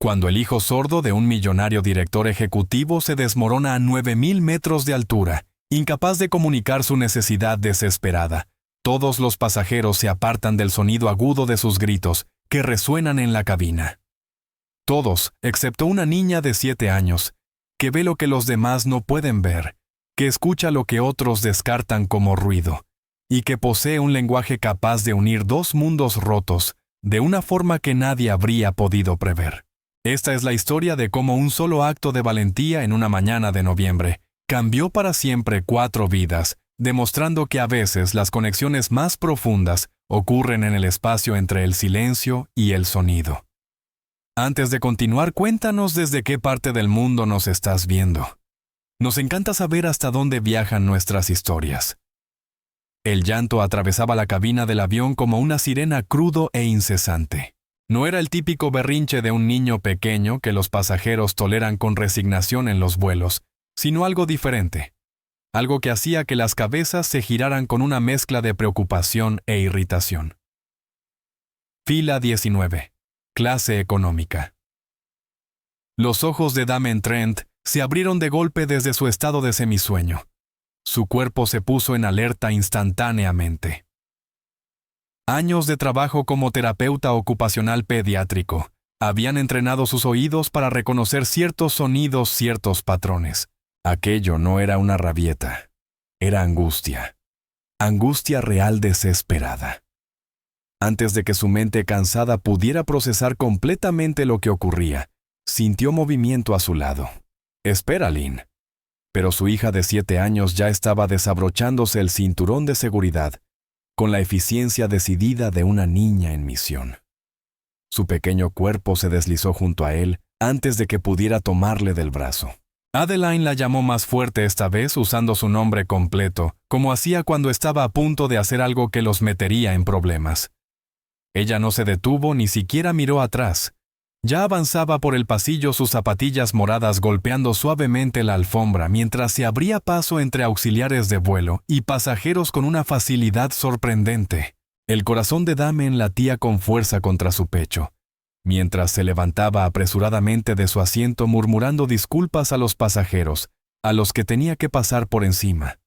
cuando el hijo sordo de un millonario director ejecutivo se desmorona a 9.000 metros de altura, incapaz de comunicar su necesidad desesperada. Todos los pasajeros se apartan del sonido agudo de sus gritos, que resuenan en la cabina. Todos, excepto una niña de 7 años, que ve lo que los demás no pueden ver, que escucha lo que otros descartan como ruido, y que posee un lenguaje capaz de unir dos mundos rotos, de una forma que nadie habría podido prever. Esta es la historia de cómo un solo acto de valentía en una mañana de noviembre cambió para siempre 4 vidas, demostrando que a veces las conexiones más profundas ocurren en el espacio entre el silencio y el sonido. Antes de continuar, cuéntanos desde qué parte del mundo nos estás viendo. Nos encanta saber hasta dónde viajan nuestras historias. El llanto atravesaba la cabina del avión como una sirena crudo e incesante. No era el típico berrinche de un niño pequeño que los pasajeros toleran con resignación en los vuelos, sino algo diferente. Algo que hacía que las cabezas se giraran con una mezcla de preocupación e irritación. Fila 19. Clase económica. Los ojos de Damon Trent se abrieron de golpe desde su estado de semisueño. Su cuerpo se puso en alerta instantáneamente. Años de trabajo como terapeuta ocupacional pediátrico habían entrenado sus oídos para reconocer ciertos sonidos, ciertos patrones. Aquello no era una rabieta, era angustia. Angustia real desesperada. Antes de que su mente cansada pudiera procesar completamente lo que ocurría, sintió movimiento a su lado. «Espera, Lynn». Pero su hija de 7 años ya estaba desabrochándose el cinturón de seguridad, con la eficiencia decidida de una niña en misión. Su pequeño cuerpo se deslizó junto a él antes de que pudiera tomarle del brazo. Adeline la llamó más fuerte esta vez usando su nombre completo, como hacía cuando estaba a punto de hacer algo que los metería en problemas. Ella no se detuvo ni siquiera miró atrás. Ya avanzaba por el pasillo, sus zapatillas moradas golpeando suavemente la alfombra mientras se abría paso entre auxiliares de vuelo y pasajeros con una facilidad sorprendente. El corazón de Damon latía con fuerza contra su pecho, mientras se levantaba apresuradamente de su asiento murmurando disculpas a los pasajeros, a los que tenía que pasar por encima.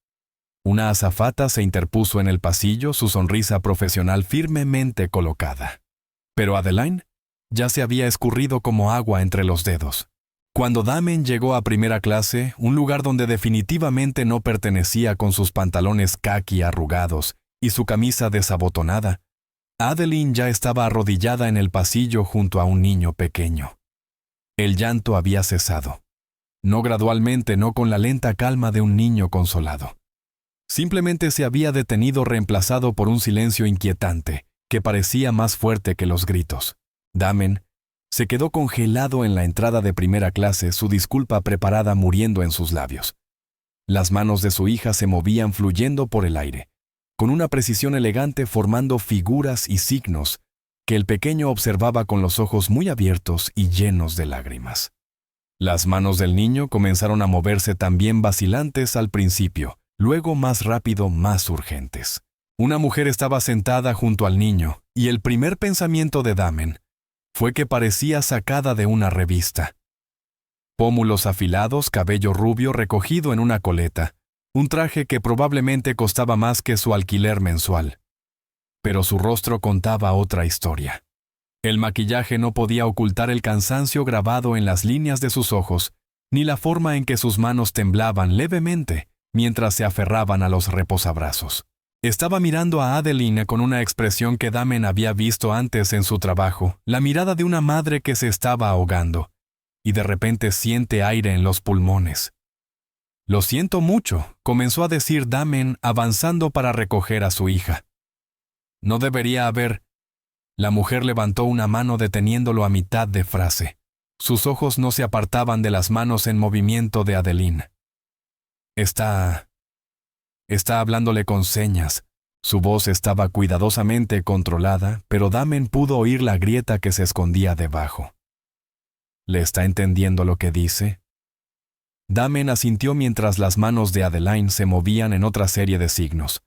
Una azafata se interpuso en el pasillo, su sonrisa profesional firmemente colocada. Pero Adeline ya se había escurrido como agua entre los dedos. Cuando Damon llegó a primera clase, un lugar donde definitivamente no pertenecía con sus pantalones caqui arrugados y su camisa desabotonada, Adeline ya estaba arrodillada en el pasillo junto a un niño pequeño. El llanto había cesado. No gradualmente, no con la lenta calma de un niño consolado. Simplemente se había detenido, reemplazado por un silencio inquietante, que parecía más fuerte que los gritos. Damon se quedó congelado en la entrada de primera clase, su disculpa preparada muriendo en sus labios. Las manos de su hija se movían fluyendo por el aire, con una precisión elegante formando figuras y signos que el pequeño observaba con los ojos muy abiertos y llenos de lágrimas. Las manos del niño comenzaron a moverse también vacilantes al principio, luego más rápido, más urgentes. Una mujer estaba sentada junto al niño, y el primer pensamiento de Damon fue que parecía sacada de una revista. Pómulos afilados, cabello rubio recogido en una coleta, un traje que probablemente costaba más que su alquiler mensual. Pero su rostro contaba otra historia. El maquillaje no podía ocultar el cansancio grabado en las líneas de sus ojos, ni la forma en que sus manos temblaban levemente mientras se aferraban a los reposabrazos. Estaba mirando a Adeline con una expresión que Damon había visto antes en su trabajo, la mirada de una madre que se estaba ahogando, y de repente siente aire en los pulmones. «Lo siento mucho», comenzó a decir Damon avanzando para recoger a su hija. «No debería haber...» La mujer levantó una mano deteniéndolo a mitad de frase. Sus ojos no se apartaban de las manos en movimiento de Adeline. Está hablándole con señas. Su voz estaba cuidadosamente controlada, pero Damon pudo oír la grieta que se escondía debajo. ¿Le está entendiendo lo que dice? Damon asintió mientras las manos de Adeline se movían en otra serie de signos.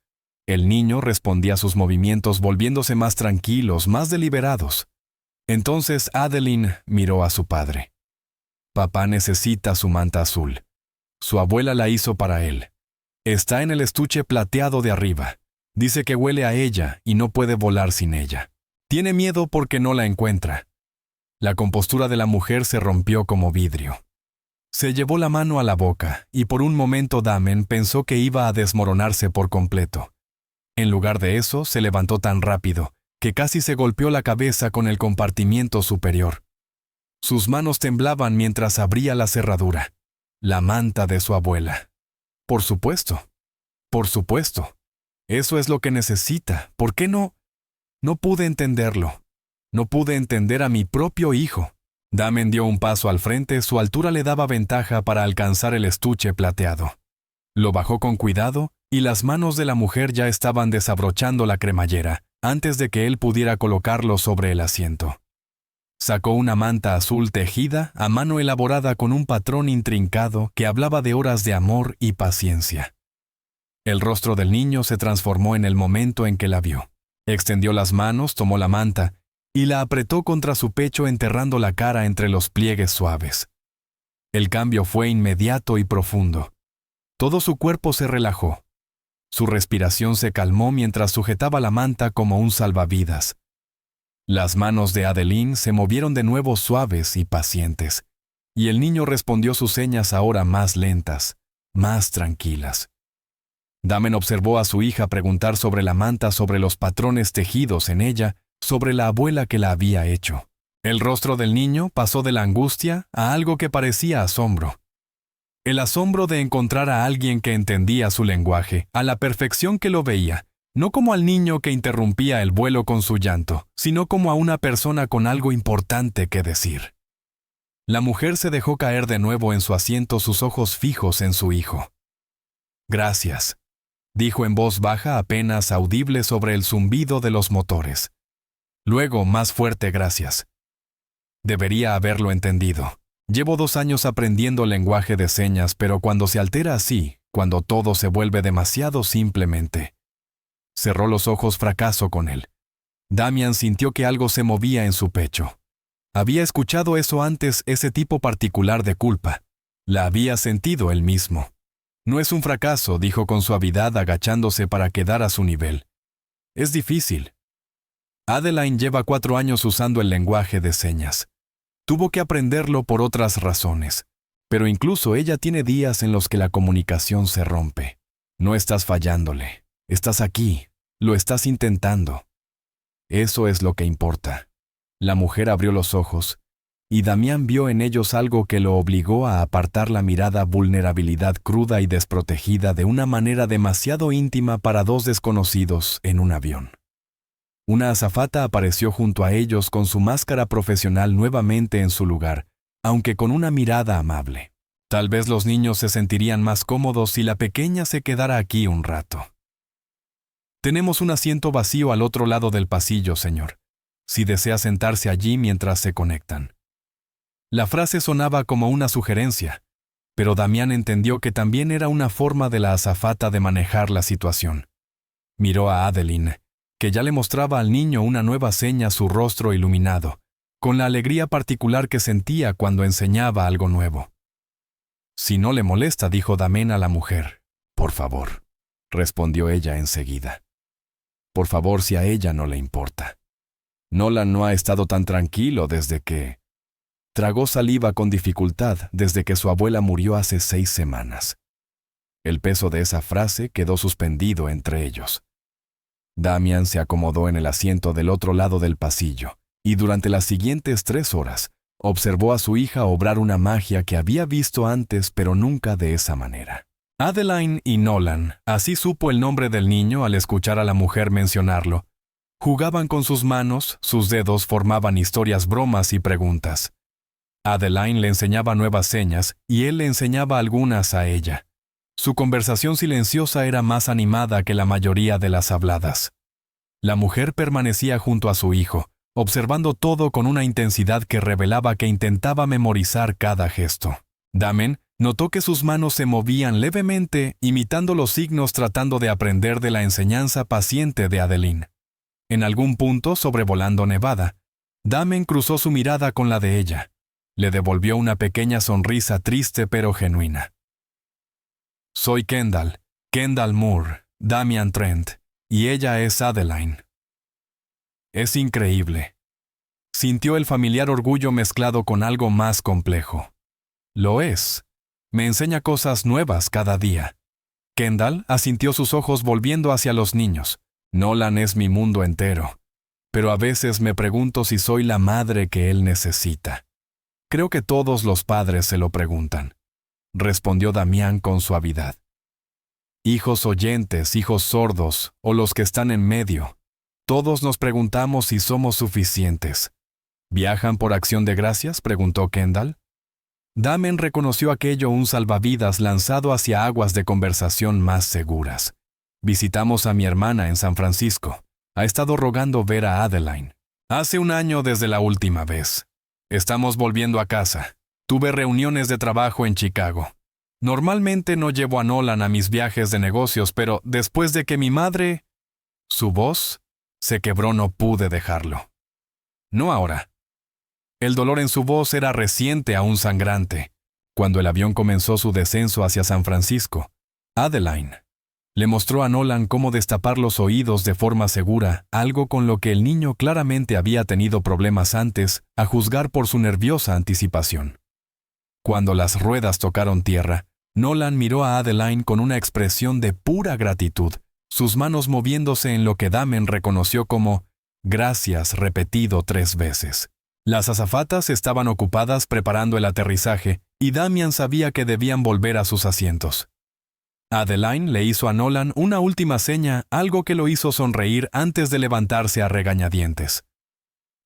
El niño respondía a sus movimientos volviéndose más tranquilos, más deliberados. Entonces Adeline miró a su padre. Papá necesita su manta azul. Su abuela la hizo para él. Está en el estuche plateado de arriba. Dice que huele a ella y no puede volar sin ella. Tiene miedo porque no la encuentra. La compostura de la mujer se rompió como vidrio. Se llevó la mano a la boca y por un momento Damen pensó que iba a desmoronarse por completo. En lugar de eso, se levantó tan rápido que casi se golpeó la cabeza con el compartimiento superior. Sus manos temblaban mientras abría la cerradura. La manta de su abuela. Por supuesto. Por supuesto. Eso es lo que necesita. ¿Por qué no? No pude entenderlo. No pude entender a mi propio hijo. Damen dio un paso al frente, su altura le daba ventaja para alcanzar el estuche plateado. Lo bajó con cuidado y las manos de la mujer ya estaban desabrochando la cremallera antes de que él pudiera colocarlo sobre el asiento. Sacó una manta azul tejida a mano elaborada con un patrón intrincado que hablaba de horas de amor y paciencia. El rostro del niño se transformó en el momento en que la vio. Extendió las manos, tomó la manta y la apretó contra su pecho enterrando la cara entre los pliegues suaves. El cambio fue inmediato y profundo. Todo su cuerpo se relajó. Su respiración se calmó mientras sujetaba la manta como un salvavidas. Las manos de Adeline se movieron de nuevo suaves y pacientes, y el niño respondió sus señas ahora más lentas, más tranquilas. Damen observó a su hija preguntar sobre la manta, sobre los patrones tejidos en ella, sobre la abuela que la había hecho. El rostro del niño pasó de la angustia a algo que parecía asombro. El asombro de encontrar a alguien que entendía su lenguaje, a la perfección que lo veía, no como al niño que interrumpía el vuelo con su llanto, sino como a una persona con algo importante que decir. La mujer se dejó caer de nuevo en su asiento, sus ojos fijos en su hijo. «Gracias», dijo en voz baja apenas audible sobre el zumbido de los motores. Luego, más fuerte, «gracias». Debería haberlo entendido. Llevo 2 años aprendiendo lenguaje de señas, pero cuando se altera así, cuando todo se vuelve demasiado simplemente. Cerró los ojos, fracaso con él. Damian sintió que algo se movía en su pecho. Había escuchado eso antes, ese tipo particular de culpa. La había sentido él mismo. No es un fracaso, dijo con suavidad agachándose para quedar a su nivel. Es difícil. Adeline lleva 4 años usando el lenguaje de señas. Tuvo que aprenderlo por otras razones, pero incluso ella tiene días en los que la comunicación se rompe. No estás fallándole, estás aquí, lo estás intentando. Eso es lo que importa. La mujer abrió los ojos, y Damián vio en ellos algo que lo obligó a apartar la mirada, vulnerabilidad cruda y desprotegida de una manera demasiado íntima para 2 desconocidos en un avión. Una azafata apareció junto a ellos con su máscara profesional nuevamente en su lugar, aunque con una mirada amable. Tal vez los niños se sentirían más cómodos si la pequeña se quedara aquí un rato. Tenemos un asiento vacío al otro lado del pasillo, señor, si desea sentarse allí mientras se conectan. La frase sonaba como una sugerencia, pero Damián entendió que también era una forma de la azafata de manejar la situación. Miró a Adeline, que ya le mostraba al niño una nueva seña, su rostro iluminado, con la alegría particular que sentía cuando enseñaba algo nuevo. «Si no le molesta», dijo Damen a la mujer. «Por favor», respondió ella enseguida. «Por favor, si a ella no le importa». Nolan no ha estado tan tranquilo desde que... Tragó saliva con dificultad desde que su abuela murió hace 6 semanas. El peso de esa frase quedó suspendido entre ellos. Damian se acomodó en el asiento del otro lado del pasillo y durante las siguientes 3 horas observó a su hija obrar una magia que había visto antes, pero nunca de esa manera. Adeline y Nolan, así supo el nombre del niño al escuchar a la mujer mencionarlo, jugaban con sus manos, sus dedos formaban historias, bromas y preguntas. Adeline le enseñaba nuevas señas y él le enseñaba algunas a ella. Su conversación silenciosa era más animada que la mayoría de las habladas. La mujer permanecía junto a su hijo, observando todo con una intensidad que revelaba que intentaba memorizar cada gesto. Damen notó que sus manos se movían levemente, imitando los signos, tratando de aprender de la enseñanza paciente de Adeline. En algún punto, sobrevolando Nevada, Damen cruzó su mirada con la de ella. Le devolvió una pequeña sonrisa triste pero genuina. Soy Kendall Moore, Damian Trent, y ella es Adeline. Es increíble. Sintió el familiar orgullo mezclado con algo más complejo. Lo es. Me enseña cosas nuevas cada día. Kendall asintió, sus ojos volviendo hacia los niños. Nolan es mi mundo entero. Pero a veces me pregunto si soy la madre que él necesita. Creo que todos los padres se lo preguntan, respondió Damián con suavidad. Hijos oyentes, hijos sordos, o los que están en medio. Todos nos preguntamos si somos suficientes. ¿Viajan por acción de gracias?, preguntó Kendall. Damen reconoció aquello, un salvavidas lanzado hacia aguas de conversación más seguras. Visitamos a mi hermana en San Francisco. Ha estado rogando ver a Adeline. Hace un año desde la última vez. Estamos volviendo a casa. Tuve reuniones de trabajo en Chicago. Normalmente no llevo a Nolan a mis viajes de negocios, pero después de que mi madre... Su voz se quebró, no pude dejarlo. No ahora. El dolor en su voz era reciente, aún sangrante. Cuando el avión comenzó su descenso hacia San Francisco, Adeline le mostró a Nolan cómo destapar los oídos de forma segura, algo con lo que el niño claramente había tenido problemas antes, a juzgar por su nerviosa anticipación. Cuando las ruedas tocaron tierra, Nolan miró a Adeline con una expresión de pura gratitud, sus manos moviéndose en lo que Damen reconoció como «gracias» repetido 3 veces. Las azafatas estaban ocupadas preparando el aterrizaje y Damian sabía que debían volver a sus asientos. Adeline le hizo a Nolan una última seña, algo que lo hizo sonreír antes de levantarse a regañadientes.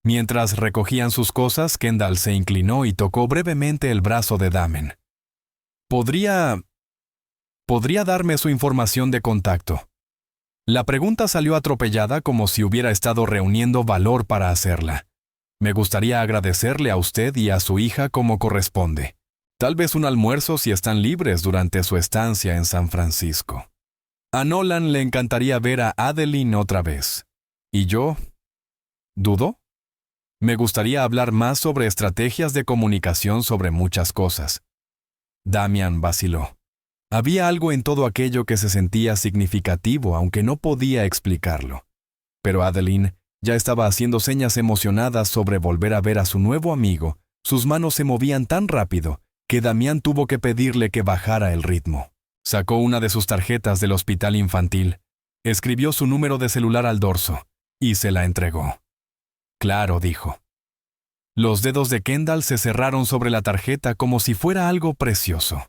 Mientras recogían sus cosas, Kendall se inclinó y tocó brevemente el brazo de Damen. ¿Podría darme su información de contacto? La pregunta salió atropellada, como si hubiera estado reuniendo valor para hacerla. Me gustaría agradecerle a usted y a su hija como corresponde. Tal vez un almuerzo si están libres durante su estancia en San Francisco. A Nolan le encantaría ver a Adeline otra vez. ¿Y yo? ¿Dudo? Me gustaría hablar más sobre estrategias de comunicación sobre muchas cosas. Damian vaciló. Había algo en todo aquello que se sentía significativo, aunque no podía explicarlo. Pero Adeline ya estaba haciendo señas emocionadas sobre volver a ver a su nuevo amigo. Sus manos se movían tan rápido que Damián tuvo que pedirle que bajara el ritmo. Sacó una de sus tarjetas del hospital infantil, escribió su número de celular al dorso y se la entregó. Claro, dijo. Los dedos de Kendall se cerraron sobre la tarjeta como si fuera algo precioso.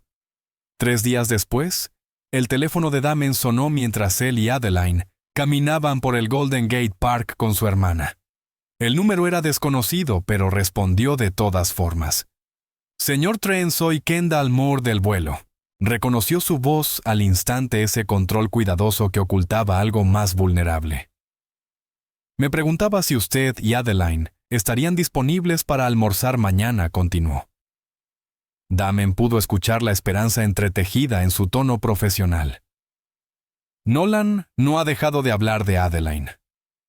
3 días después, el teléfono de Damen sonó mientras él y Adeline caminaban por el Golden Gate Park con su hermana. El número era desconocido, pero respondió de todas formas. Señor Trent, soy Kendall Moore del vuelo. Reconoció su voz al instante, ese control cuidadoso que ocultaba algo más vulnerable. Me preguntaba si usted y Adeline estarían disponibles para almorzar mañana, continuó. Damen pudo escuchar la esperanza entretejida en su tono profesional. Nolan no ha dejado de hablar de Adeline.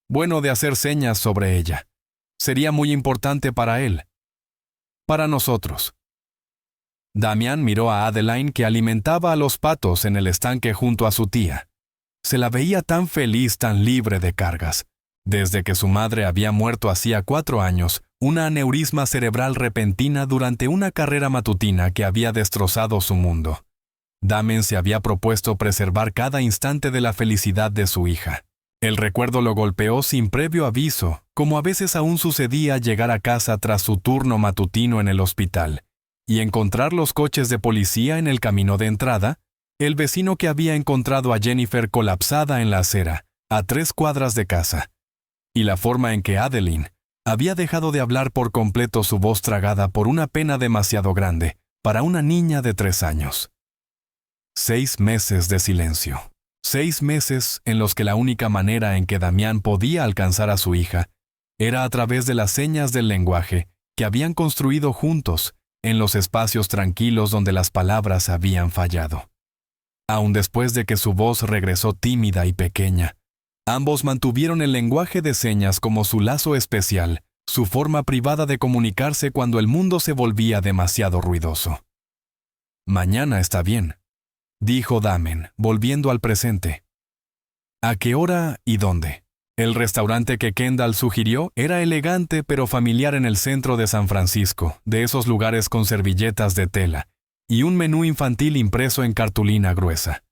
Bueno, de hacer señas sobre ella. Sería muy importante para él. Para nosotros. Damian miró a Adeline, que alimentaba a los patos en el estanque junto a su tía. Se la veía tan feliz, tan libre de cargas. Desde que su madre había muerto hacía 4 años, una aneurisma cerebral repentina durante una carrera matutina que había destrozado su mundo. Damen se había propuesto preservar cada instante de la felicidad de su hija. El recuerdo lo golpeó sin previo aviso, como a veces aún sucedía llegar a casa tras su turno matutino en el hospital, y encontrar los coches de policía en el camino de entrada, el vecino que había encontrado a Jennifer colapsada en la acera, a 3 cuadras de casa, y la forma en que Adeline había dejado de hablar por completo, su voz tragada por una pena demasiado grande para una niña de 3 años. 6 meses de silencio. 6 meses en los que la única manera en que Damián podía alcanzar a su hija era a través de las señas del lenguaje que habían construido juntos en los espacios tranquilos donde las palabras habían fallado. Aun después de que su voz regresó tímida y pequeña, ambos mantuvieron el lenguaje de señas como su lazo especial su forma privada de comunicarse cuando el mundo se volvía demasiado ruidoso. «Mañana está bien», dijo Damien, volviendo al presente. «¿A qué hora y dónde?» El restaurante que Kendall sugirió era elegante pero familiar en el centro de San Francisco, de esos lugares con servilletas de tela, y un menú infantil impreso en cartulina gruesa.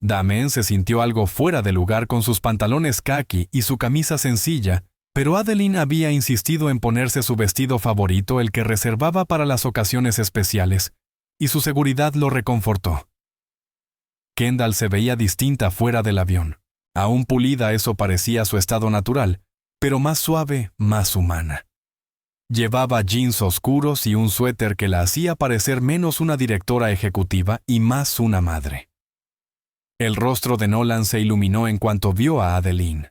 Damien se sintió algo fuera de lugar con sus pantalones caqui y su camisa sencilla, pero Adeline había insistido en ponerse su vestido favorito, el que reservaba para las ocasiones especiales, y su seguridad lo reconfortó. Kendall se veía distinta fuera del avión. Aún pulida, eso parecía su estado natural, pero más suave, más humana. Llevaba jeans oscuros y un suéter que la hacía parecer menos una directora ejecutiva y más una madre. El rostro de Nolan se iluminó en cuanto vio a Adeline.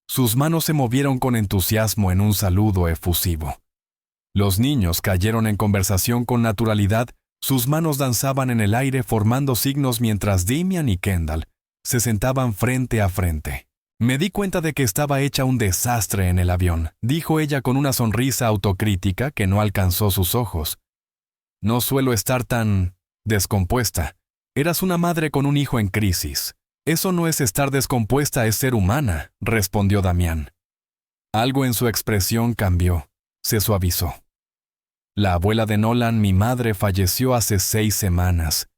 Sus manos se movieron con entusiasmo en un saludo efusivo. Los niños cayeron en conversación con naturalidad, sus manos danzaban en el aire formando signos mientras Damian y Kendall se sentaban frente a frente. «Me di cuenta de que estaba hecha un desastre en el avión», dijo ella con una sonrisa autocrítica que no alcanzó sus ojos. «No suelo estar tan descompuesta. Eras una madre con un hijo en crisis. Eso no es estar descompuesta, es ser humana», respondió Damián. Algo en su expresión cambió, se suavizó. «La abuela de Nolan, mi madre, falleció hace 6 semanas.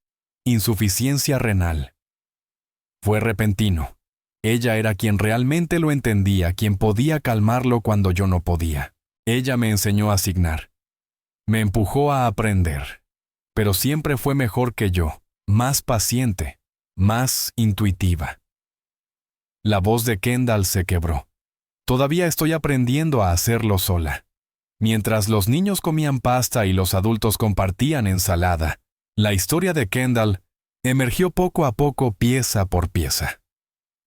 Insuficiencia renal. Fue repentino. Ella era quien realmente lo entendía, quien podía calmarlo cuando yo no podía. Ella me enseñó a asignar. Me empujó a aprender. Pero siempre fue mejor que yo, más paciente, más intuitiva». La voz de Kendall se quebró. «Todavía estoy aprendiendo a hacerlo sola». Mientras los niños comían pasta y los adultos compartían ensalada, la historia de Kendall emergió poco a poco, pieza por pieza.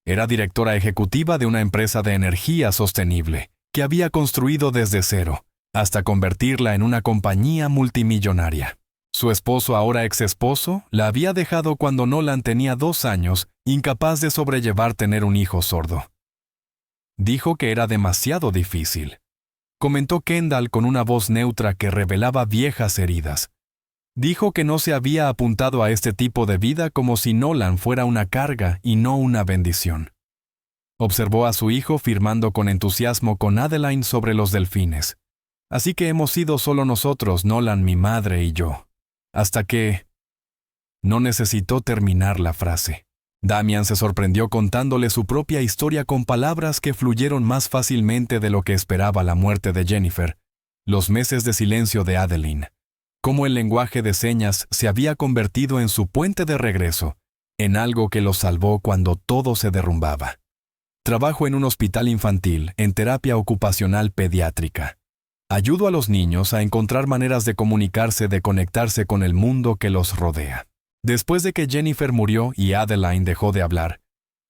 Era directora ejecutiva de una empresa de energía sostenible que había construido desde cero, hasta convertirla en una compañía multimillonaria. Su esposo, ahora ex-esposo, la había dejado cuando Nolan tenía 2 años, incapaz de sobrellevar tener un hijo sordo. Dijo que era demasiado difícil. Comentó Kendall con una voz neutra que revelaba viejas heridas. Dijo que no se había apuntado a este tipo de vida como si Nolan fuera una carga y no una bendición. Observó a su hijo firmando con entusiasmo con Adeline sobre los delfines. «Así que hemos sido solo nosotros, Nolan, mi madre y yo. Hasta que...» No necesitó terminar la frase. Damian se sorprendió contándole su propia historia con palabras que fluyeron más fácilmente de lo que esperaba la muerte de Jennifer, los meses de silencio de Adeline. Cómo el lenguaje de señas se había convertido en su puente de regreso, en algo que lo salvó cuando todo se derrumbaba. Trabajo en un hospital infantil, en terapia ocupacional pediátrica. Ayudo a los niños a encontrar maneras de comunicarse, de conectarse con el mundo que los rodea. Después de que Jennifer murió y Adeline dejó de hablar,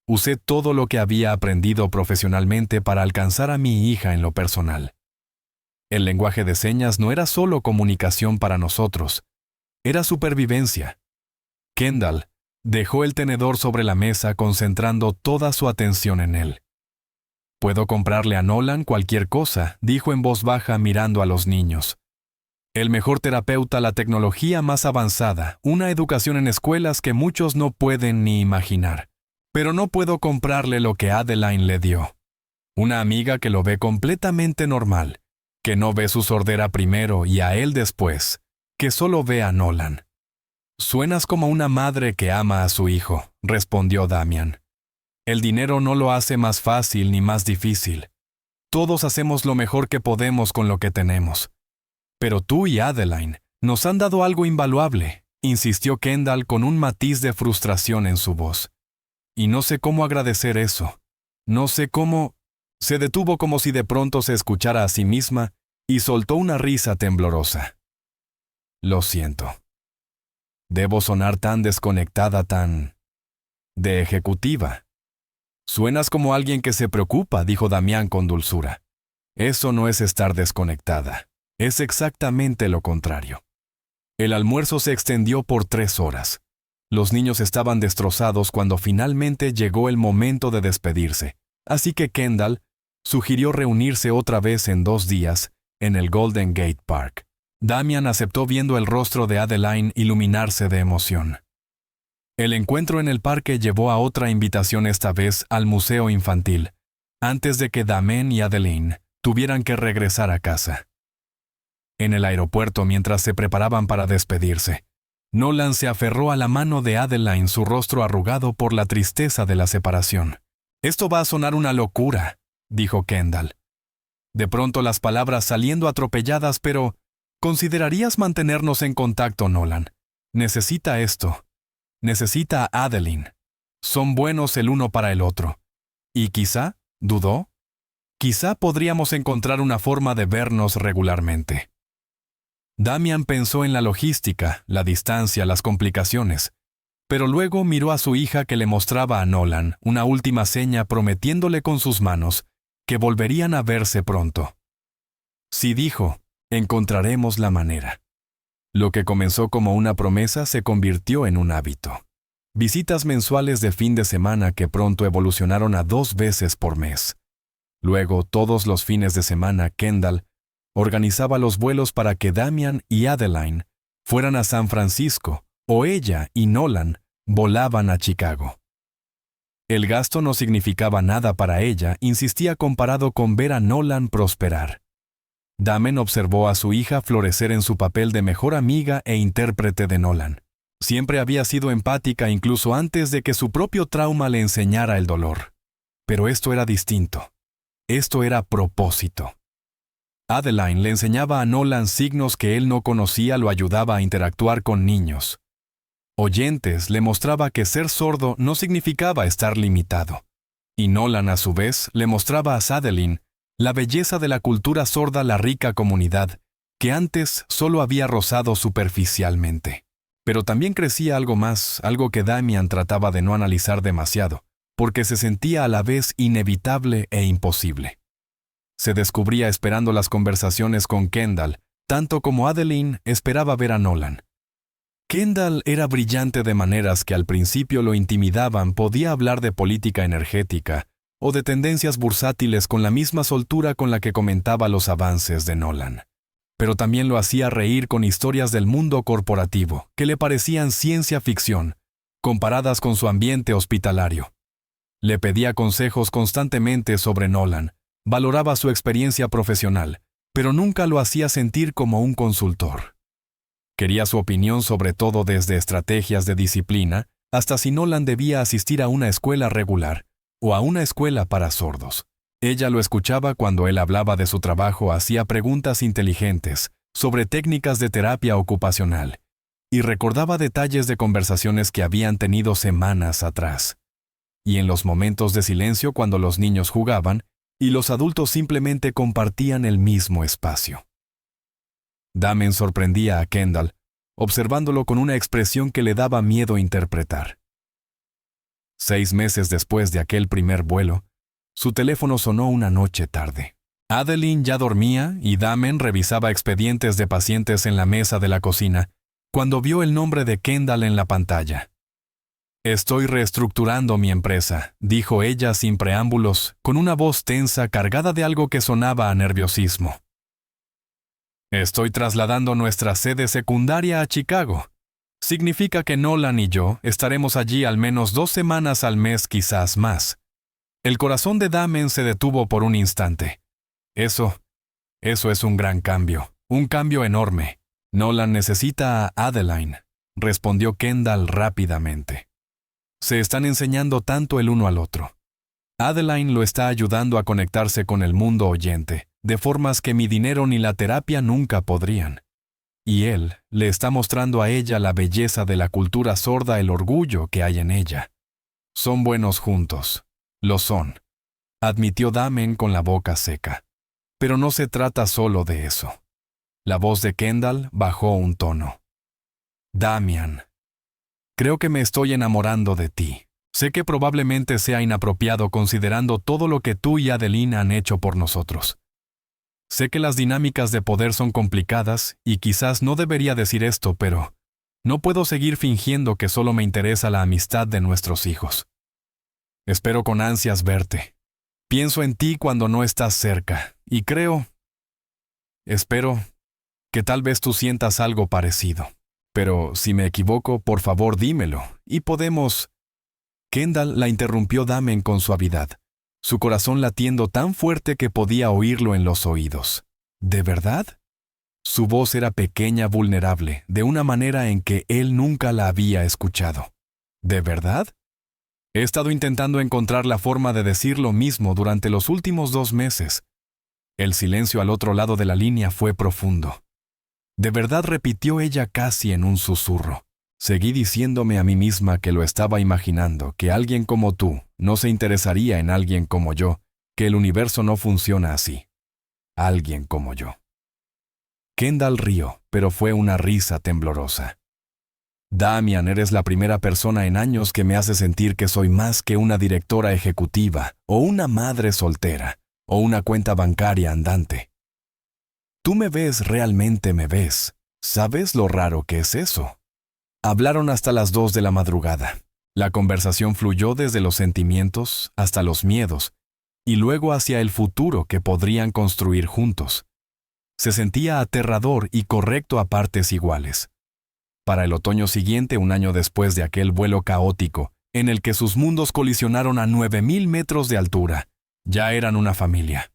usé todo lo que había aprendido profesionalmente para alcanzar a mi hija en lo personal. El lenguaje de señas no era solo comunicación para nosotros, era supervivencia. Kendall dejó el tenedor sobre la mesa concentrando toda su atención en él. «Puedo comprarle a Nolan cualquier cosa», dijo en voz baja mirando a los niños. «El mejor terapeuta, la tecnología más avanzada, una educación en escuelas que muchos no pueden ni imaginar. Pero no puedo comprarle lo que Adeline le dio. Una amiga que lo ve completamente normal, que no ve su sordera primero y a él después, que solo ve a Nolan». «Suenas como una madre que ama a su hijo», respondió Damian. «El dinero no lo hace más fácil ni más difícil. Todos hacemos lo mejor que podemos con lo que tenemos. Pero tú y Adeline nos han dado algo invaluable», insistió Kendall con un matiz de frustración en su voz. «Y no sé cómo agradecer eso. No sé cómo...» Se detuvo como si de pronto se escuchara a sí misma y soltó una risa temblorosa. «Lo siento. Debo sonar tan desconectada, tan... de ejecutiva». «Suenas como alguien que se preocupa», dijo Damián con dulzura. «Eso no es estar desconectada. Es exactamente lo contrario». El almuerzo se extendió por 3 horas. Los niños estaban destrozados cuando finalmente llegó el momento de despedirse, así que Kendall sugirió reunirse otra vez en 2 días en el Golden Gate Park. Damian aceptó viendo el rostro de Adeline iluminarse de emoción. El encuentro en el parque llevó a otra invitación, esta vez al Museo Infantil, antes de que Damien y Adeline tuvieran que regresar a casa. En el aeropuerto, mientras se preparaban para despedirse, Nolan se aferró a la mano de Adeline, su rostro arrugado por la tristeza de la separación. «Esto va a sonar una locura», dijo Kendall. De pronto las palabras saliendo atropelladas, pero «¿Considerarías mantenernos en contacto, Nolan? Necesita esto. Necesita a Adeline. Son buenos el uno para el otro. Y quizá», dudó, «quizá podríamos encontrar una forma de vernos regularmente». Damian pensó en la logística, la distancia, las complicaciones, pero luego miró a su hija, que le mostraba a Nolan una última seña, prometiéndole con sus manos que volverían a verse pronto. Sí, dijo, encontraremos la manera. Lo que comenzó como una promesa se convirtió en un hábito. Visitas mensuales de fin de semana que pronto evolucionaron a 2 veces por mes. Luego, todos los fines de semana, Kendall organizaba los vuelos para que Damian y Adeline fueran a San Francisco, o ella y Nolan volaban a Chicago. El gasto no significaba nada para ella, insistía, comparado con ver a Nolan prosperar. Damien observó a su hija florecer en su papel de mejor amiga e intérprete de Nolan. Siempre había sido empática, incluso antes de que su propio trauma le enseñara el dolor. Pero esto era distinto. Esto era propósito. Adeline le enseñaba a Nolan signos que él no conocía, lo ayudaba a interactuar con niños. Oyentes, le mostraba que ser sordo no significaba estar limitado. Y Nolan, a su vez, le mostraba a Adeline la belleza de la cultura sorda, la rica comunidad, que antes solo había rozado superficialmente. Pero también crecía algo más, algo que Damian trataba de no analizar demasiado, porque se sentía a la vez inevitable e imposible. Se descubría esperando las conversaciones con Kendall, tanto como Adeline esperaba ver a Nolan. Kendall era brillante de maneras que al principio lo intimidaban. Podía hablar de política energética o de tendencias bursátiles con la misma soltura con la que comentaba los avances de Nolan. Pero también lo hacía reír con historias del mundo corporativo, que le parecían ciencia ficción, comparadas con su ambiente hospitalario. Le pedía consejos constantemente sobre Nolan, valoraba su experiencia profesional, pero nunca lo hacía sentir como un consultor. Quería su opinión sobre todo, desde estrategias de disciplina hasta si Nolan debía asistir a una escuela regular o a una escuela para sordos. Ella lo escuchaba cuando él hablaba de su trabajo, hacía preguntas inteligentes sobre técnicas de terapia ocupacional y recordaba detalles de conversaciones que habían tenido semanas atrás. Y en los momentos de silencio, cuando los niños jugaban y los adultos simplemente compartían el mismo espacio. Damien sorprendía a Kendall, observándolo con una expresión que le daba miedo interpretar. 6 meses después de aquel primer vuelo, su teléfono sonó una noche tarde. Adeline ya dormía y Damien revisaba expedientes de pacientes en la mesa de la cocina cuando vio el nombre de Kendall en la pantalla. «Estoy reestructurando mi empresa», dijo ella sin preámbulos, con una voz tensa cargada de algo que sonaba a nerviosismo. «Estoy trasladando nuestra sede secundaria a Chicago. Significa que Nolan y yo estaremos allí al menos 2 semanas al mes, quizás más». El corazón de Damien se detuvo por un instante. Eso es un gran cambio, un cambio enorme. Nolan necesita a Adeline, respondió Kendall rápidamente. Se están enseñando tanto el uno al otro. Adeline lo está ayudando a conectarse con el mundo oyente, de formas que mi dinero ni la terapia nunca podrían. Y él le está mostrando a ella la belleza de la cultura sorda, el orgullo que hay en ella. Son buenos juntos. Lo son, admitió Damien con la boca seca. Pero no se trata solo de eso. La voz de Kendall bajó un tono. Damian, creo que me estoy enamorando de ti. Sé que probablemente sea inapropiado considerando todo lo que tú y Adeline han hecho por nosotros. Sé que las dinámicas de poder son complicadas y quizás no debería decir esto, pero no puedo seguir fingiendo que solo me interesa la amistad de nuestros hijos. Espero con ansias verte. Pienso en ti cuando no estás cerca, y creo Espero que tal vez tú sientas algo parecido. Pero si me equivoco, por favor dímelo, y podemos... Kendall la interrumpió Damen con suavidad, su corazón latiendo tan fuerte que podía oírlo en los oídos. ¿De verdad? Su voz era pequeña, vulnerable, de una manera en que él nunca la había escuchado. ¿De verdad? He estado intentando encontrar la forma de decir lo mismo durante los últimos 2 meses. El silencio al otro lado de la línea fue profundo. De verdad, repitió ella casi en un susurro. Seguí diciéndome a mí misma que lo estaba imaginando, que alguien como tú no se interesaría en alguien como yo, que el universo no funciona así. Alguien como yo. Kendall rió, pero fue una risa temblorosa. Damian, eres la primera persona en años que me hace sentir que soy más que una directora ejecutiva, o una madre soltera, o una cuenta bancaria andante. Tú me ves, realmente me ves. ¿Sabes lo raro que es eso? Hablaron hasta las 2 de la madrugada. La conversación fluyó desde los sentimientos hasta los miedos, y luego hacia el futuro que podrían construir juntos. Se sentía aterrador y correcto a partes iguales. Para el otoño siguiente, un año después de aquel vuelo caótico, en el que sus mundos colisionaron a 9.000 metros de altura, ya eran una familia.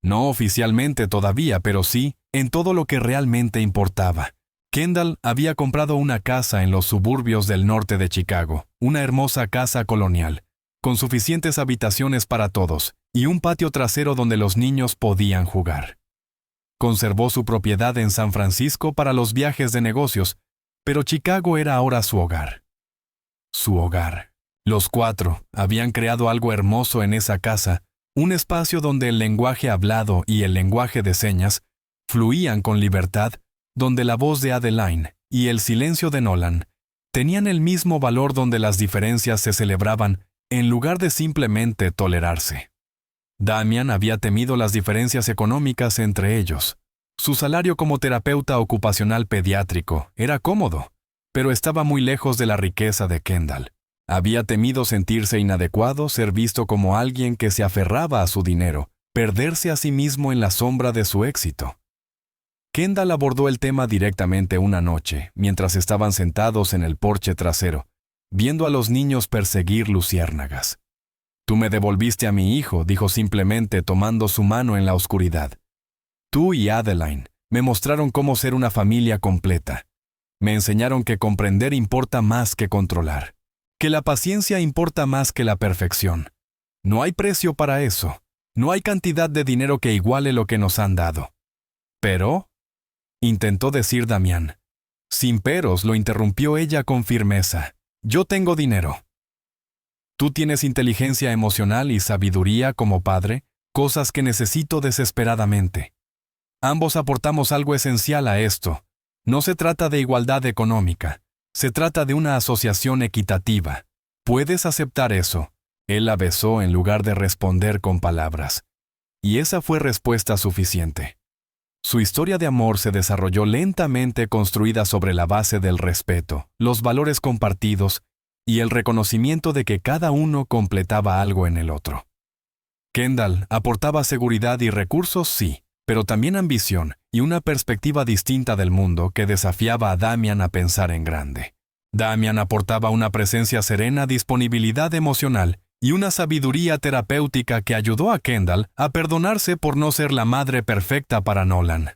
No oficialmente todavía, pero sí en todo lo que realmente importaba. Kendall había comprado una casa en los suburbios del norte de Chicago, una hermosa casa colonial, con suficientes habitaciones para todos y un patio trasero donde los niños podían jugar. Conservó su propiedad en San Francisco para los viajes de negocios, pero Chicago era ahora su hogar. Su hogar. Los 4 habían creado algo hermoso en esa casa, un espacio donde el lenguaje hablado y el lenguaje de señas fluían con libertad, donde la voz de Adeline y el silencio de Nolan tenían el mismo valor, donde las diferencias se celebraban en lugar de simplemente tolerarse. Damian había temido las diferencias económicas entre ellos. Su salario como terapeuta ocupacional pediátrico era cómodo, pero estaba muy lejos de la riqueza de Kendall. Había temido sentirse inadecuado, ser visto como alguien que se aferraba a su dinero, perderse a sí mismo en la sombra de su éxito. Kendall abordó el tema directamente una noche, mientras estaban sentados en el porche trasero, viendo a los niños perseguir luciérnagas. Tú me devolviste a mi hijo, dijo simplemente tomando su mano en la oscuridad. Tú y Adeline me mostraron cómo ser una familia completa. Me enseñaron que comprender importa más que controlar, que la paciencia importa más que la perfección. No hay precio para eso. No hay cantidad de dinero que iguale lo que nos han dado. Pero... intentó decir Damián. Sin peros, lo interrumpió ella con firmeza. Yo tengo dinero. Tú tienes inteligencia emocional y sabiduría como padre, cosas que necesito desesperadamente. Ambos aportamos algo esencial a esto. No se trata de igualdad económica, se trata de una asociación equitativa. ¿Puedes aceptar eso? Él la besó en lugar de responder con palabras. Y esa fue respuesta suficiente. Su historia de amor se desarrolló lentamente, construida sobre la base del respeto, los valores compartidos y el reconocimiento de que cada uno completaba algo en el otro. Kendall aportaba seguridad y recursos, sí, pero también ambición y una perspectiva distinta del mundo que desafiaba a Damian a pensar en grande. Damian aportaba una presencia serena, disponibilidad emocional y una sabiduría terapéutica que ayudó a Kendall a perdonarse por no ser la madre perfecta para Nolan.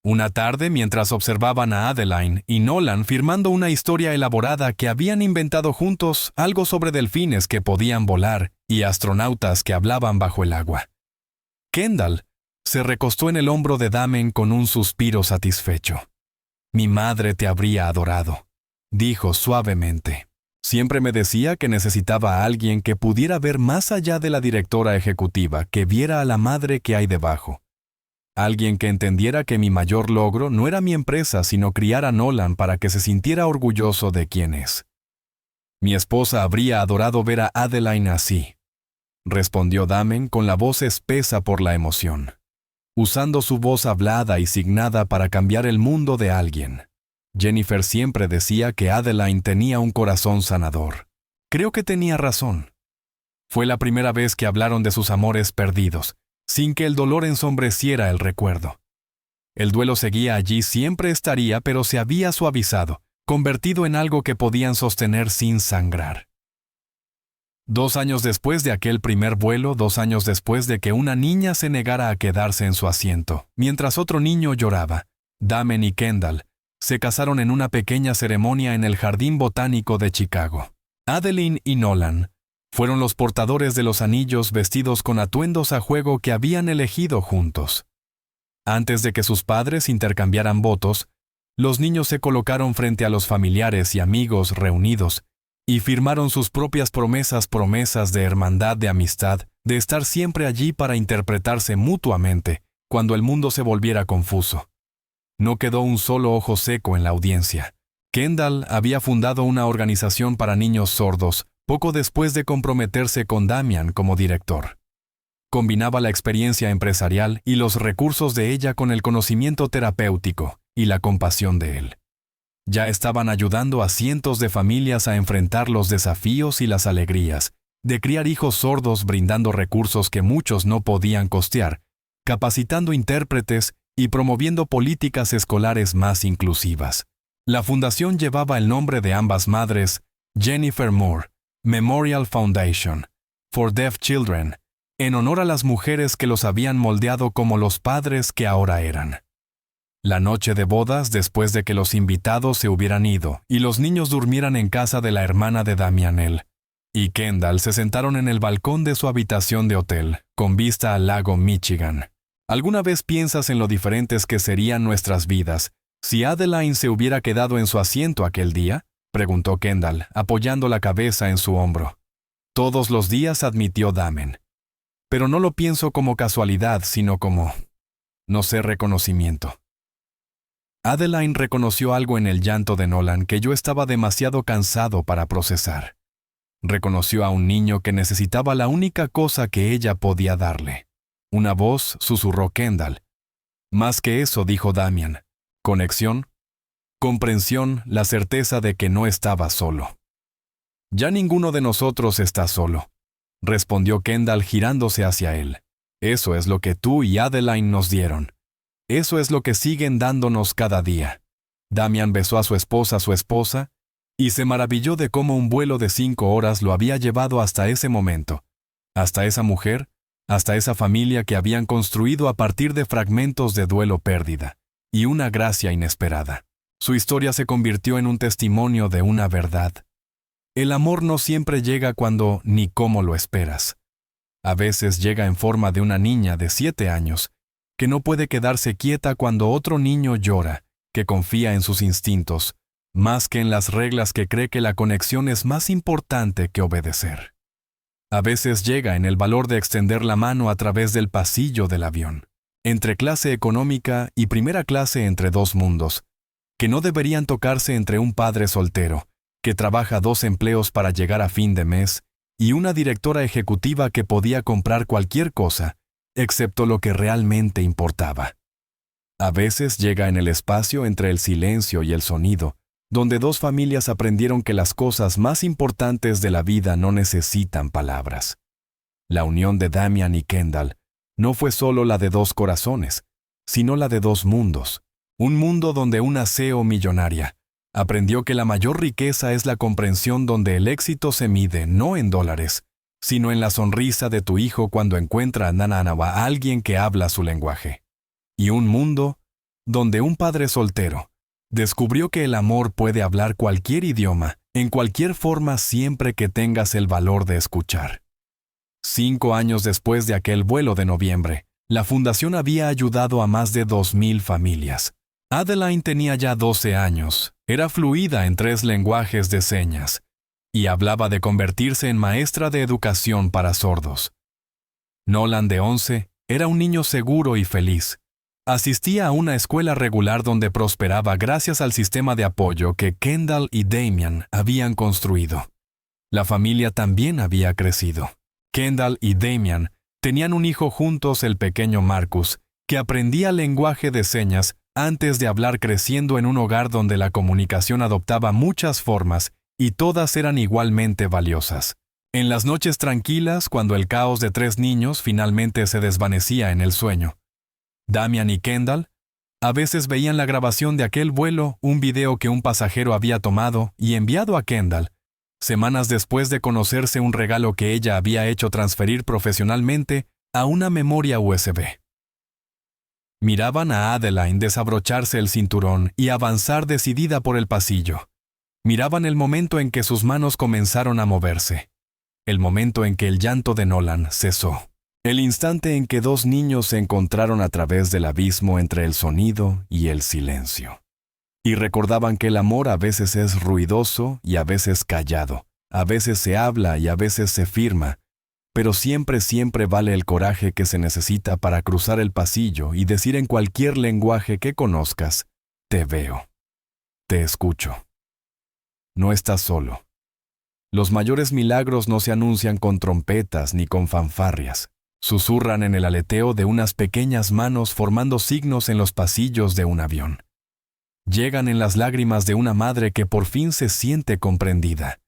Una tarde, mientras observaban a Adeline y Nolan firmando una historia elaborada que habían inventado juntos, algo sobre delfines que podían volar y astronautas que hablaban bajo el agua, Kendall se recostó en el hombro de Damen con un suspiro satisfecho. Mi madre te habría adorado, dijo suavemente. Siempre me decía que necesitaba a alguien que pudiera ver más allá de la directora ejecutiva, que viera a la madre que hay debajo. Alguien que entendiera que mi mayor logro no era mi empresa, sino criar a Nolan para que se sintiera orgulloso de quién es. Mi esposa habría adorado ver a Adeline así, respondió Damen con la voz espesa por la emoción, usando su voz hablada y signada para cambiar el mundo de alguien. Jennifer siempre decía que Adeline tenía un corazón sanador. Creo que tenía razón. Fue la primera vez que hablaron de sus amores perdidos, sin que el dolor ensombreciera el recuerdo. El duelo seguía allí, siempre estaría, pero se había suavizado, convertido en algo que podían sostener sin sangrar. 2 años después de aquel primer vuelo, 2 años después de que una niña se negara a quedarse en su asiento, mientras otro niño lloraba, Damien y Kendall se casaron en una pequeña ceremonia en el Jardín Botánico de Chicago. Adeline y Nolan fueron los portadores de los anillos vestidos con atuendos a juego que habían elegido juntos. Antes de que sus padres intercambiaran votos, los niños se colocaron frente a los familiares y amigos reunidos y firmaron sus propias promesas de hermandad, de amistad, de estar siempre allí para interpretarse mutuamente cuando el mundo se volviera confuso. No quedó un solo ojo seco en la audiencia. Kendall había fundado una organización para niños sordos poco después de comprometerse con Damien como director. Combinaba la experiencia empresarial y los recursos de ella con el conocimiento terapéutico y la compasión de él. Ya estaban ayudando a cientos de familias a enfrentar los desafíos y las alegrías de criar hijos sordos, brindando recursos que muchos no podían costear, capacitando intérpretes y promoviendo políticas escolares más inclusivas. La fundación llevaba el nombre de ambas madres, Jennifer Moore Memorial Foundation for Deaf Children, en honor a las mujeres que los habían moldeado como los padres que ahora eran. La noche de bodas, después de que los invitados se hubieran ido y los niños durmieran en casa de la hermana de Damianel y Kendall, se sentaron en el balcón de su habitación de hotel, con vista al lago Michigan. ¿Alguna vez piensas en lo diferentes que serían nuestras vidas si Adeline se hubiera quedado en su asiento aquel día?, preguntó Kendall, apoyando la cabeza en su hombro. Todos los días, admitió Damien. Pero no lo pienso como casualidad, sino como, no sé, reconocimiento. Adeline reconoció algo en el llanto de Nolan que yo estaba demasiado cansado para procesar. Reconoció a un niño que necesitaba la única cosa que ella podía darle. Una voz, susurró Kendall. Más que eso, dijo Damien. Conexión, comprensión, la certeza de que no estaba solo. Ya ninguno de nosotros está solo, respondió Kendall girándose hacia él. Eso es lo que tú y Adeline nos dieron. Eso es lo que siguen dándonos cada día. Damien besó a su esposa, y se maravilló de cómo un vuelo de 5 horas lo había llevado hasta ese momento, hasta esa mujer, hasta esa familia que habían construido a partir de fragmentos de duelo-pérdida y una gracia inesperada. Su historia se convirtió en un testimonio de una verdad. El amor no siempre llega cuando ni cómo lo esperas. A veces llega en forma de una niña de 7 años, que no puede quedarse quieta cuando otro niño llora, que confía en sus instintos, más que en las reglas, que cree que la conexión es más importante que obedecer. A veces llega en el valor de extender la mano a través del pasillo del avión, entre clase económica y primera clase entre 2 mundos, que no deberían tocarse, entre un padre soltero, que trabaja 2 empleos para llegar a fin de mes, y una directora ejecutiva que podía comprar cualquier cosa, excepto lo que realmente importaba. A veces llega en el espacio entre el silencio y el sonido, donde 2 familias aprendieron que las cosas más importantes de la vida no necesitan palabras. La unión de Damien y Kendall no fue solo la de 2 corazones, sino la de 2 mundos. Un mundo donde una CEO millonaria aprendió que la mayor riqueza es la comprensión, donde el éxito se mide no en dólares, sino en la sonrisa de tu hijo cuando encuentra a alguien que habla su lenguaje. Y un mundo donde un padre soltero descubrió que el amor puede hablar cualquier idioma, en cualquier forma, siempre que tengas el valor de escuchar. 5 años después de aquel vuelo de noviembre, la fundación había ayudado a más de 2,000 familias. Adeline tenía ya 12 años, era fluida en 3 lenguajes de señas, y hablaba de convertirse en maestra de educación para sordos. Nolan, de 11, era un niño seguro y feliz. Asistía a una escuela regular donde prosperaba gracias al sistema de apoyo que Kendall y Damien habían construido. La familia también había crecido. Kendall y Damien tenían un hijo juntos, el pequeño Marcus, que aprendía lenguaje de señas antes de hablar, creciendo en un hogar donde la comunicación adoptaba muchas formas y todas eran igualmente valiosas. En las noches tranquilas, cuando el caos de 3 niños finalmente se desvanecía en el sueño, Damien y Kendall A veces veían la grabación de aquel vuelo, un video que un pasajero había tomado y enviado a Kendall, semanas después de conocerse, un regalo que ella había hecho transferir profesionalmente a una memoria USB. Miraban a Adeline desabrocharse el cinturón y avanzar decidida por el pasillo. Miraban el momento en que sus manos comenzaron a moverse. El momento en que el llanto de Nolan cesó. El instante en que dos niños se encontraron a través del abismo entre el sonido y el silencio. Y recordaban que el amor a veces es ruidoso y a veces callado, a veces se habla y a veces se firma, pero siempre, siempre vale el coraje que se necesita para cruzar el pasillo y decir en cualquier lenguaje que conozcas: te veo, te escucho. No estás solo. Los mayores milagros no se anuncian con trompetas ni con fanfarrias. Susurran en el aleteo de unas pequeñas manos formando signos en los pasillos de un avión. Llegan en las lágrimas de una madre que por fin se siente comprendida.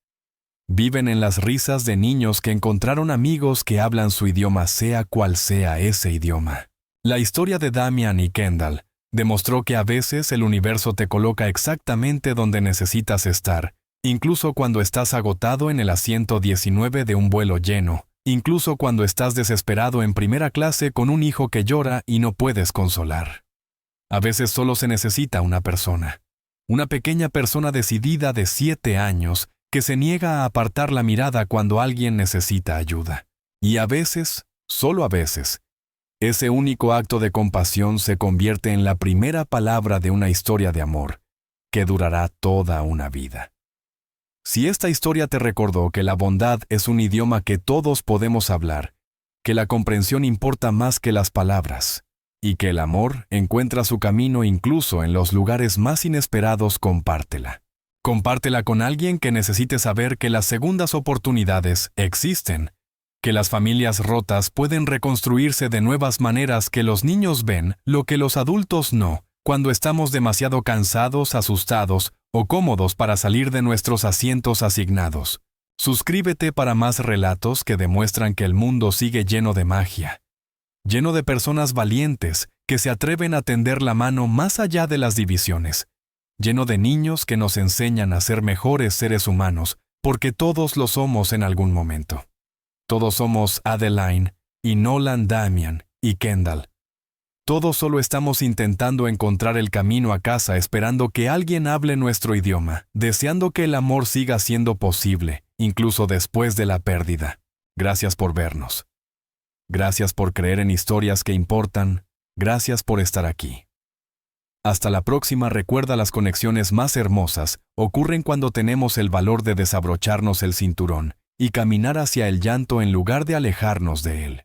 Viven en las risas de niños que encontraron amigos que hablan su idioma, sea cual sea ese idioma. La historia de Damian y Kendall demostró que a veces el universo te coloca exactamente donde necesitas estar, incluso cuando estás agotado en el asiento 19 de un vuelo lleno, incluso cuando estás desesperado en primera clase con un hijo que llora y no puedes consolar. A veces solo se necesita una persona, una pequeña persona decidida de 7 años que se niega a apartar la mirada cuando alguien necesita ayuda. Y a veces, solo a veces, ese único acto de compasión se convierte en la primera palabra de una historia de amor que durará toda una vida. Si esta historia te recordó que la bondad es un idioma que todos podemos hablar, que la comprensión importa más que las palabras, y que el amor encuentra su camino incluso en los lugares más inesperados, compártela. Compártela con alguien que necesite saber que las segundas oportunidades existen, que las familias rotas pueden reconstruirse de nuevas maneras, que los niños ven lo que los adultos no, cuando estamos demasiado cansados, asustados o cómodos para salir de nuestros asientos asignados. Suscríbete para más relatos que demuestran que el mundo sigue lleno de magia, lleno de personas valientes que se atreven a tender la mano más allá de las divisiones, lleno de niños que nos enseñan a ser mejores seres humanos, porque todos lo somos en algún momento. Todos somos Adeline y Nolan, Damian y Kendall. Todos solo estamos intentando encontrar el camino a casa, esperando que alguien hable nuestro idioma, deseando que el amor siga siendo posible, incluso después de la pérdida. Gracias por vernos. Gracias por creer en historias que importan. Gracias por estar aquí. Hasta la próxima. Recuerda, las conexiones más hermosas ocurren cuando tenemos el valor de desabrocharnos el cinturón y caminar hacia el llanto en lugar de alejarnos de él.